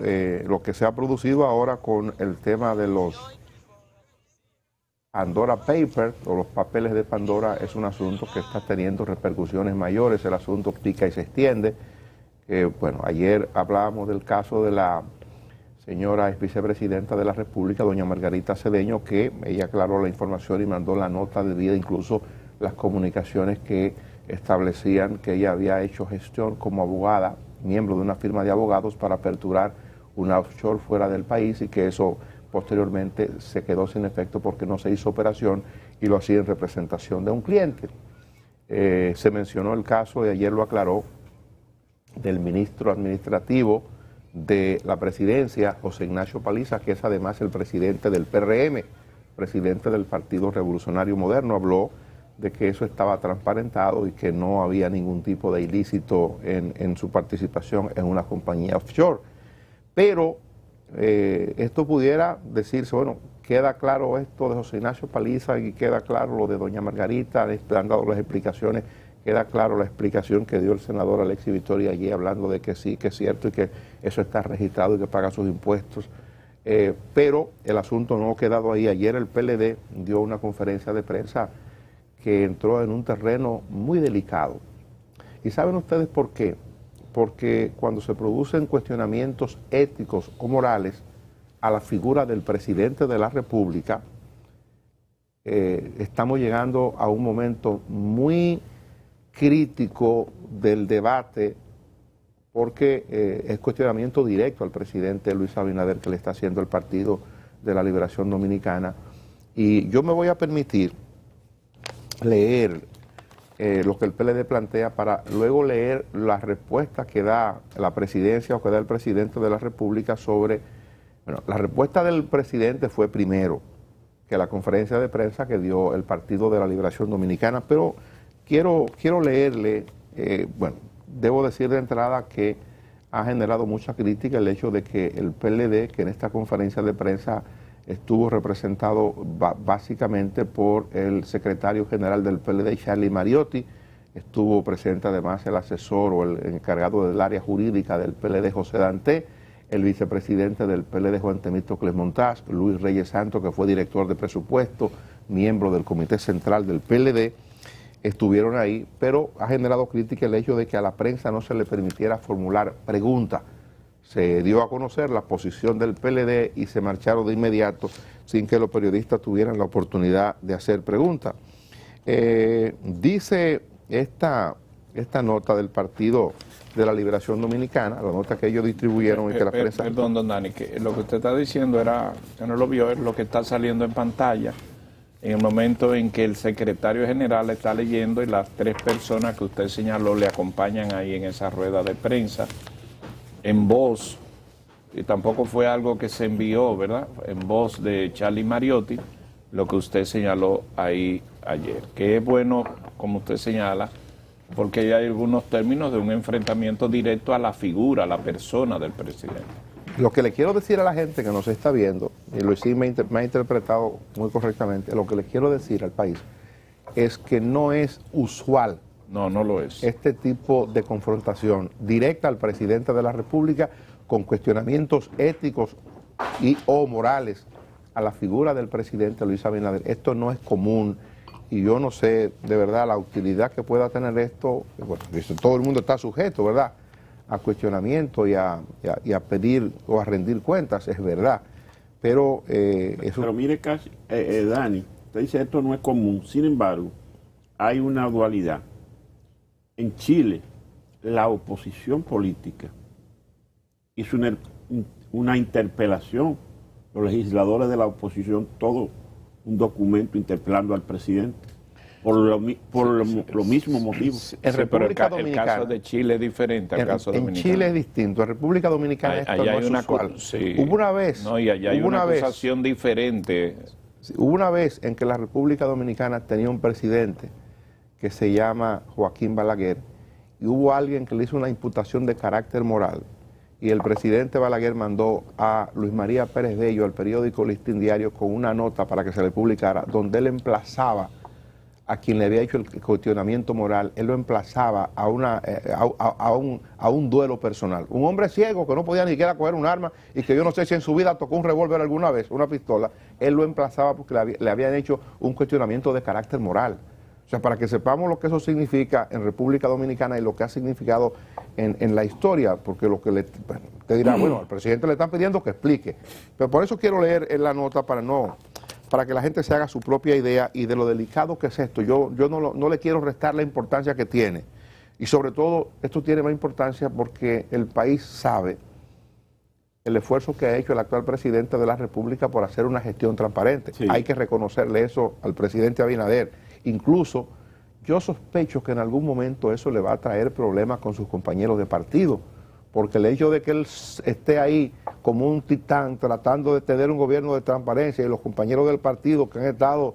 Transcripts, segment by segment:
lo que se ha producido ahora con el tema de los Pandora Papers o los papeles de Pandora es un asunto que está teniendo repercusiones mayores. El asunto pica y se extiende. Bueno, ayer hablábamos del caso de la señora ex vicepresidenta de la República, doña Margarita Cedeño, que ella aclaró la información y mandó la nota de vida, incluso las comunicaciones que establecían que ella había hecho gestión como abogada, miembro de una firma de abogados, para aperturar una offshore fuera del país, y que eso posteriormente se quedó sin efecto porque no se hizo operación y lo hacía en representación de un cliente. Se mencionó el caso, y ayer lo aclaró, del ministro administrativo de la presidencia, José Ignacio Paliza, que es además el presidente del PRM, presidente del Partido Revolucionario Moderno. Habló de que eso estaba transparentado y que no había ningún tipo de ilícito en su participación en una compañía offshore. Pero esto pudiera decirse, bueno, queda claro esto de José Ignacio Paliza y queda claro lo de doña Margarita, le han dado las explicaciones, queda claro la explicación que dio el senador Alexis Victoria allí, hablando de que sí, que es cierto y que eso está registrado y que paga sus impuestos. Pero el asunto no ha quedado ahí. Ayer el PLD dio una conferencia de prensa que entró en un terreno muy delicado. ¿Y saben ustedes por qué? Porque cuando se producen cuestionamientos éticos o morales a la figura del presidente de la República, estamos llegando a un momento muy crítico del debate, porque es cuestionamiento directo al presidente Luis Abinader que le está haciendo el Partido de la Liberación Dominicana. Y yo me voy a permitir leer lo que el PLD plantea para luego leer las respuestas que da la presidencia o que da el presidente de la República sobre... Bueno, la respuesta del presidente fue primero que la conferencia de prensa que dio el Partido de la Liberación Dominicana, pero quiero leerle, bueno, debo decir de entrada que ha generado mucha crítica el hecho de que el PLD, que en esta conferencia de prensa estuvo representado básicamente por el secretario general del PLD, Charlie Mariotti, estuvo presente además el asesor o el encargado del área jurídica del PLD, José Danté, el vicepresidente del PLD, Juan Temístocles Montaz, Luis Reyes Santos, que fue director de presupuesto, miembro del Comité Central del PLD, estuvieron ahí, pero ha generado crítica el hecho de que a la prensa no se le permitiera formular preguntas. Se dio a conocer la posición del PLD y se marcharon de inmediato sin que los periodistas tuvieran la oportunidad de hacer preguntas. Dice esta nota del Partido de la Liberación Dominicana, la nota que ellos distribuyeron y que la prensa... Perdón, don Dani, que lo que usted está diciendo era, que no lo vio, es lo que está saliendo en pantalla en el momento en que el secretario general está leyendo y las tres personas que usted señaló le acompañan ahí en esa rueda de prensa, en voz, y tampoco fue algo que se envió, ¿verdad? En voz de Charlie Mariotti, lo que usted señaló ahí ayer, que es bueno, como usted señala, porque hay algunos términos de un enfrentamiento directo a la figura, a la persona del presidente. Lo que le quiero decir a la gente que nos está viendo, y Luis me ha interpretado muy correctamente, lo que le quiero decir al país es que no es usual. No, no lo es. Este tipo de confrontación directa al presidente de la República con cuestionamientos éticos y o morales a la figura del presidente Luis Abinader. Esto no es común y yo no sé de verdad la utilidad que pueda tener esto. Bueno, todo el mundo está sujeto, ¿verdad?, a cuestionamiento y a pedir o a rendir cuentas, es verdad. Pero eso... Pero mire, Dani, usted dice esto no es común. Sin embargo, hay una dualidad. En Chile, la oposición política hizo una interpelación, los legisladores de la oposición, todo un documento interpelando al presidente por lo mismo motivo. En República Dominicana, el caso de Chile es diferente al caso dominicano. En Chile es distinto, en República Dominicana esto no es usual. Sí. Hubo una vez... No, y allá hay una acusación diferente. Hubo una vez en que la República Dominicana tenía un presidente que se llama Joaquín Balaguer, y hubo alguien que le hizo una imputación de carácter moral, y el presidente Balaguer mandó a Luis María Pérez Bello al periódico Listín Diario con una nota para que se le publicara, donde él emplazaba a quien le había hecho el cuestionamiento moral, él lo emplazaba a un duelo personal. Un hombre ciego que no podía ni siquiera coger un arma y que yo no sé si en su vida tocó un revólver alguna vez, una pistola, él lo emplazaba porque le habían hecho un cuestionamiento de carácter moral. O sea, para que sepamos lo que eso significa en República Dominicana y lo que ha significado en la historia, porque lo que te dirá, bueno, al presidente le están pidiendo que explique. Pero por eso quiero leer en la nota para que la gente se haga su propia idea y de lo delicado que es esto. Yo no le quiero restar la importancia que tiene. Y sobre todo, esto tiene más importancia porque el país sabe el esfuerzo que ha hecho el actual presidente de la República por hacer una gestión transparente. Sí. Hay que reconocerle eso al presidente Abinader. Incluso, yo sospecho que en algún momento eso le va a traer problemas con sus compañeros de partido, porque el hecho de que él esté ahí como un titán tratando de tener un gobierno de transparencia y los compañeros del partido que han estado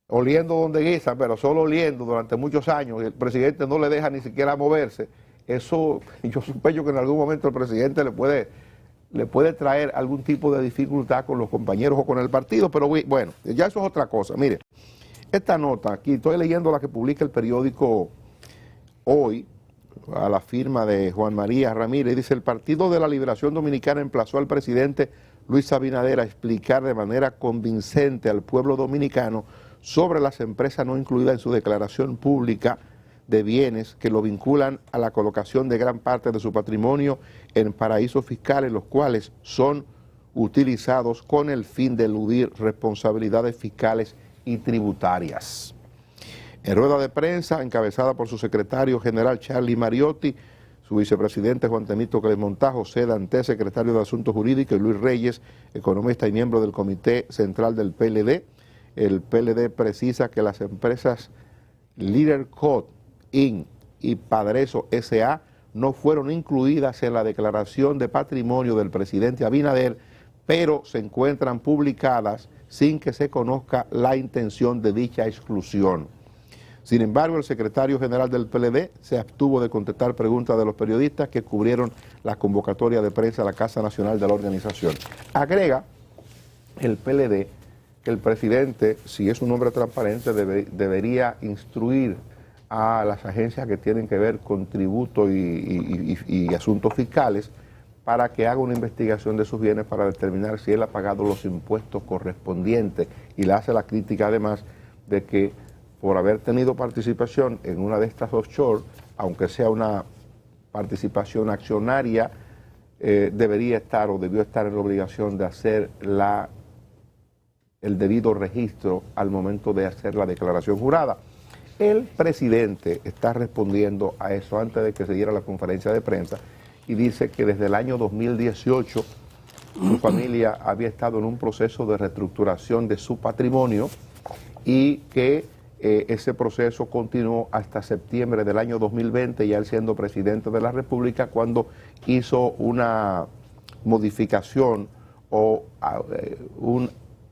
oliendo donde guisan, pero solo oliendo durante muchos años y el presidente no le deja ni siquiera moverse, eso yo sospecho que en algún momento el presidente le puede traer algún tipo de dificultad con los compañeros o con el partido, pero bueno, ya eso es otra cosa. Mire, esta nota aquí, estoy leyendo la que publica el periódico Hoy, a la firma de Juan María Ramírez, dice: el Partido de la Liberación Dominicana emplazó al presidente Luis Abinader a explicar de manera convincente al pueblo dominicano sobre las empresas no incluidas en su declaración pública de bienes que lo vinculan a la colocación de gran parte de su patrimonio en paraísos fiscales, los cuales son utilizados con el fin de eludir responsabilidades fiscales y tributarias. En rueda de prensa, encabezada por su secretario general Charlie Mariotti, su vicepresidente Juan Temito Clemontajo, José Dantes, secretario de Asuntos Jurídicos, y Luis Reyes, economista y miembro del Comité Central del PLD. El PLD precisa que las empresas Leader Code, Inc. y Padreso S.A. no fueron incluidas en la declaración de patrimonio del presidente Abinader, pero se encuentran publicadas sin que se conozca la intención de dicha exclusión. Sin embargo, el secretario general del PLD se abstuvo de contestar preguntas de los periodistas que cubrieron la convocatoria de prensa a la Casa Nacional de la organización. Agrega el PLD que el presidente, si es un hombre transparente, debería instruir a las agencias que tienen que ver con tributos y asuntos fiscales para que haga una investigación de sus bienes para determinar si él ha pagado los impuestos correspondientes, y le hace la crítica además de que por haber tenido participación en una de estas offshore, aunque sea una participación accionaria, debería estar o debió estar en la obligación de hacer el debido registro al momento de hacer la declaración jurada. El presidente está respondiendo a eso antes de que se diera la conferencia de prensa y dice que desde el año 2018 su familia había estado en un proceso de reestructuración de su patrimonio y que ese proceso continuó hasta septiembre del año 2020, ya él siendo presidente de la República, cuando hizo una modificación o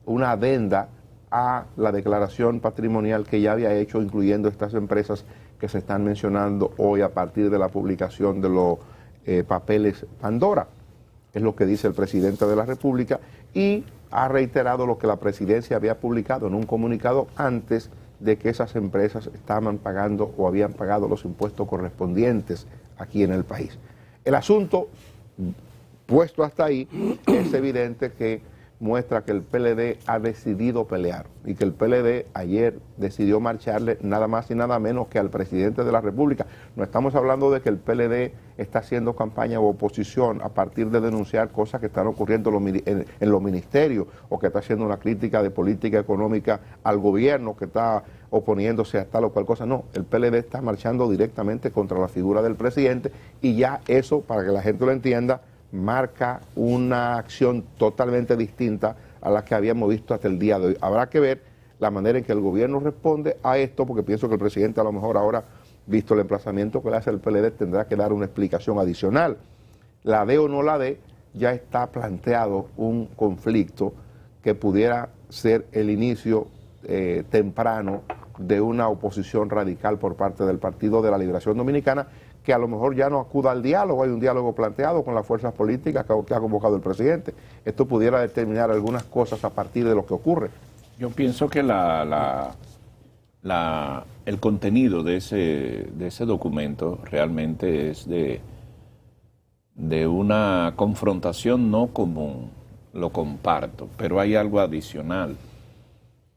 una adenda a la declaración patrimonial que ya había hecho, incluyendo estas empresas que se están mencionando hoy a partir de la publicación de los papeles Pandora. Es lo que dice el presidente de la República y ha reiterado lo que la presidencia había publicado en un comunicado antes de que esas empresas estaban pagando o habían pagado los impuestos correspondientes aquí en el país. El asunto, puesto hasta ahí, es evidente que muestra que el PLD ha decidido pelear y que el PLD ayer decidió marcharle nada más y nada menos que al presidente de la República. No estamos hablando de que el PLD está haciendo campaña o oposición a partir de denunciar cosas que están ocurriendo en los ministerios o que está haciendo una crítica de política económica al gobierno que está oponiéndose a tal o cual cosa. No, el PLD está marchando directamente contra la figura del presidente y ya eso, para que la gente lo entienda, marca una acción totalmente distinta a la que habíamos visto hasta el día de hoy. Habrá que ver la manera en que el gobierno responde a esto, porque pienso que el presidente a lo mejor ahora, visto el emplazamiento que le hace el PLD, tendrá que dar una explicación adicional. La dé o no la dé, ya está planteado un conflicto que pudiera ser el inicio temprano de una oposición radical por parte del Partido de la Liberación Dominicana, que a lo mejor ya no acuda al diálogo, hay un diálogo planteado con las fuerzas políticas que ha convocado el presidente. Esto pudiera determinar algunas cosas a partir de lo que ocurre. Yo pienso que el contenido de ese documento realmente es de una confrontación no común, lo comparto, pero hay algo adicional.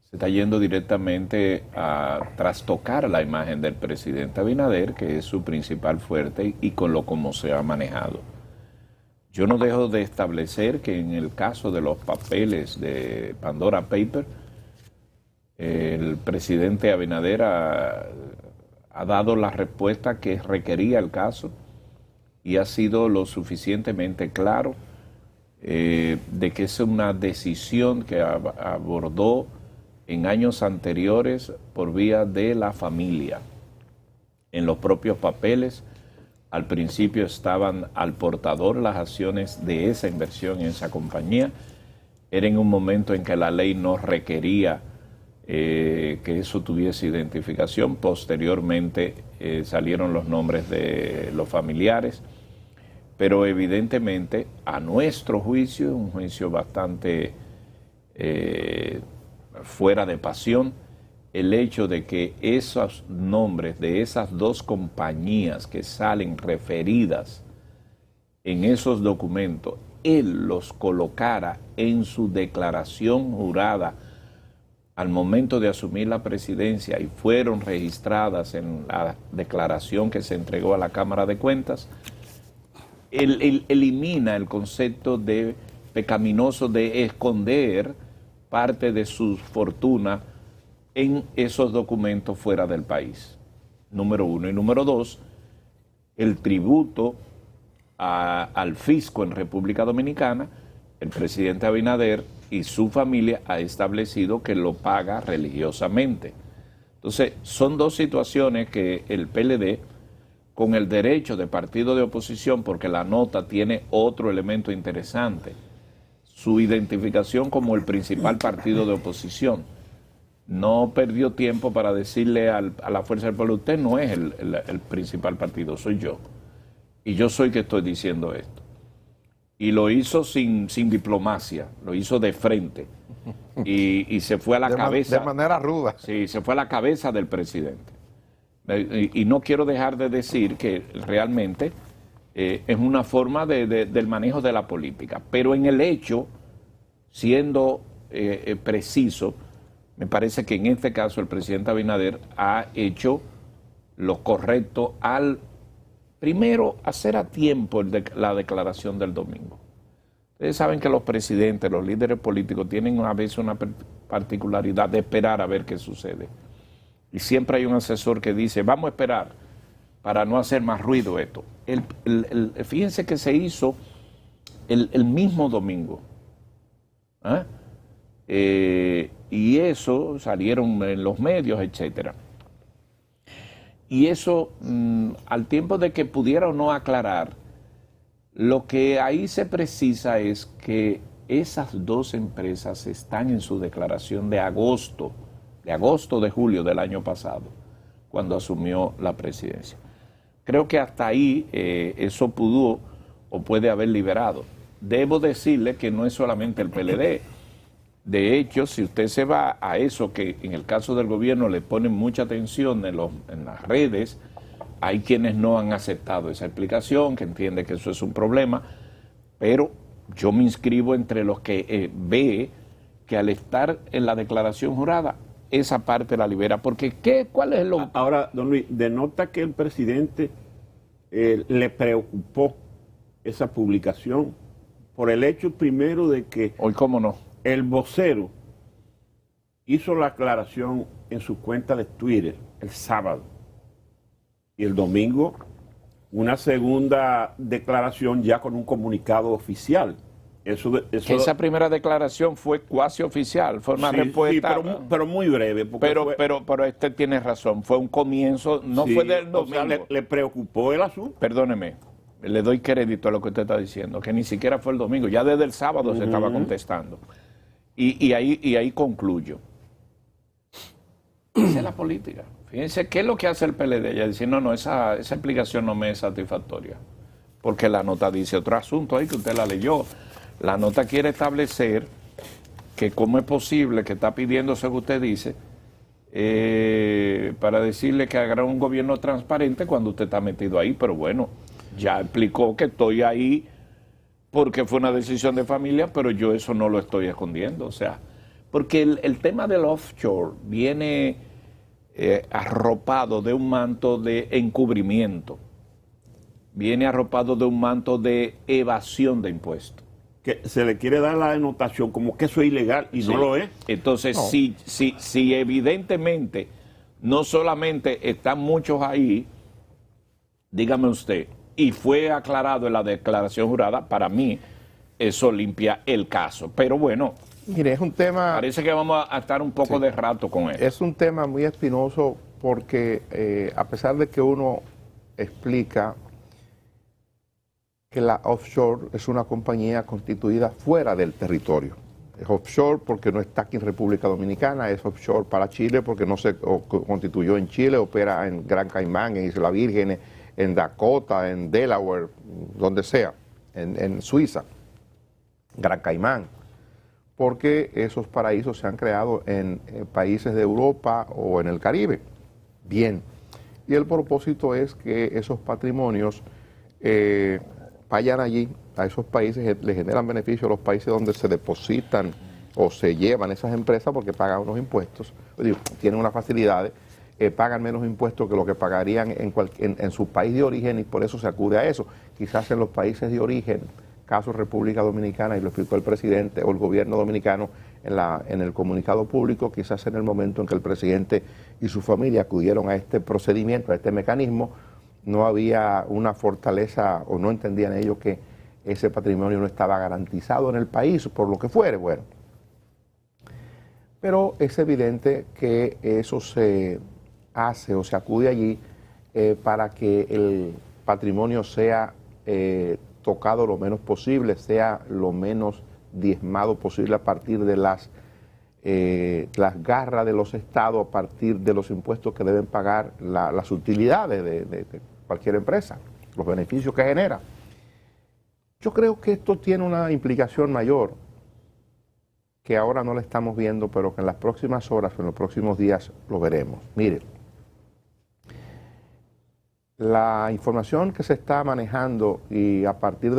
Se está yendo directamente a trastocar la imagen del presidente Abinader, que es su principal fuerte, y con lo como se ha manejado. Yo no dejo de establecer que en el caso de los papeles de Pandora Paper, el presidente Abinader ha dado la respuesta que requería el caso y ha sido lo suficientemente claro de que es una decisión que abordó en años anteriores por vía de la familia. En los propios papeles, al principio estaban al portador las acciones de esa inversión en esa compañía. Era en un momento en que la ley no requería que eso tuviese identificación. Posteriormente salieron los nombres de los familiares, pero evidentemente a nuestro juicio, un juicio bastante fuera de pasión, el hecho de que esos nombres de esas dos compañías que salen referidas en esos documentos, él los colocara en su declaración jurada al momento de asumir la presidencia y fueron registradas en la declaración que se entregó a la Cámara de Cuentas, él elimina el concepto de pecaminoso de esconder parte de su fortuna en esos documentos fuera del país, número uno. Y número dos, el tributo al fisco en República Dominicana, el presidente Abinader y su familia ha establecido que lo paga religiosamente. Entonces, son dos situaciones que el PLD, con el derecho de partido de oposición, porque la nota tiene otro elemento interesante, su identificación como el principal partido de oposición, no perdió tiempo para decirle a la Fuerza del Pueblo, usted no es el principal partido, soy yo. Y yo soy que estoy diciendo esto. Y lo hizo sin diplomacia, lo hizo de frente. Y se fue a la cabeza. De manera ruda. Sí, se fue a la cabeza del presidente. Y no quiero dejar de decir que realmente es una forma del manejo de la política. Pero en el hecho, siendo preciso, me parece que en este caso el presidente Abinader ha hecho lo correcto al, primero, hacer a tiempo la declaración del domingo. Ustedes saben que los presidentes, los líderes políticos tienen a veces una particularidad de esperar a ver qué sucede. Y siempre hay un asesor que dice, vamos a esperar para no hacer más ruido esto. Fíjense que se hizo el mismo domingo. Y eso salieron en los medios, etcétera. Y eso, al tiempo de que pudiera o no aclarar, lo que ahí se precisa es que esas dos empresas están en su declaración de agosto de julio del año pasado, cuando asumió la presidencia. Creo que hasta ahí eso pudo o puede haber liberado. Debo decirle que no es solamente el PLD. De hecho, si usted se va a eso que en el caso del gobierno le ponen mucha atención en las redes, hay quienes no han aceptado esa explicación, que entienden que eso es un problema, pero yo me inscribo entre los que ve que al estar en la declaración jurada, esa parte la libera. Porque, ¿cuál es lo...? Ahora, don Luis, denota que el presidente le preocupó esa publicación por el hecho primero de que... Hoy, ¿cómo no? El vocero hizo la aclaración en su cuenta de Twitter el sábado y el domingo una segunda declaración ya con un comunicado oficial. Esa primera declaración fue cuasi oficial, fue una respuesta... Sí, pero muy breve. Pero este tiene razón, fue un comienzo, no fue del domingo. O sea, le preocupó el asunto. Perdóneme, le doy crédito a lo que usted está diciendo, que ni siquiera fue el domingo, ya desde el sábado se estaba contestando. Y ahí concluyo. Esa es la política. Fíjense, ¿qué es lo que hace el PLD? Ella dice, no, esa explicación no me es satisfactoria. Porque la nota dice otro asunto ahí que usted la leyó. La nota quiere establecer que cómo es posible que está pidiendo, según usted dice, para decirle que haga un gobierno transparente cuando usted está metido ahí, pero bueno, ya explicó que estoy ahí porque fue una decisión de familia, pero yo eso no lo estoy escondiendo, o sea, porque el tema del offshore viene arropado de un manto de encubrimiento, viene arropado de un manto de evasión de impuestos. Que se le quiere dar la denotación como que eso es ilegal y Sí. no lo es. Entonces, No. si evidentemente no solamente están muchos ahí, dígame usted, y fue aclarado en la declaración jurada, para mí eso limpia el caso. Pero bueno, Mire, es un tema... parece que vamos a estar un poco Sí. de rato con él. Es un tema muy espinoso porque a pesar de que uno explica que la offshore es una compañía constituida fuera del territorio. Es offshore porque no está aquí en República Dominicana, es offshore para Chile porque no se constituyó en Chile, opera en Gran Caimán, en Isla Vírgenes, en Dakota, en Delaware, donde sea, en Suiza, Gran Caimán, porque esos paraísos se han creado en países de Europa o en el Caribe. Bien, y el propósito es que esos patrimonios vayan allí, a esos países, le generan beneficio a los países donde se depositan o se llevan esas empresas porque pagan unos impuestos, tienen unas facilidades, pagan menos impuestos que lo que pagarían en su país de origen y por eso se acude a eso. Quizás en los países de origen, caso República Dominicana, y lo explicó el presidente o el gobierno dominicano en el comunicado público, quizás en el momento en que el presidente y su familia acudieron a este procedimiento, a este mecanismo, no había una fortaleza o no entendían ellos que ese patrimonio no estaba garantizado en el país, por lo que fuere, bueno. Pero es evidente que eso se hace o se acude allí para que el patrimonio sea tocado lo menos posible, sea lo menos diezmado posible a partir de las garras de los estados, a partir de los impuestos que deben pagar las utilidades de cualquier empresa, los beneficios que genera. Yo creo que esto tiene una implicación mayor que ahora no la estamos viendo, pero que en las próximas horas, en los próximos días lo veremos. Mire, la información que se está manejando y a partir de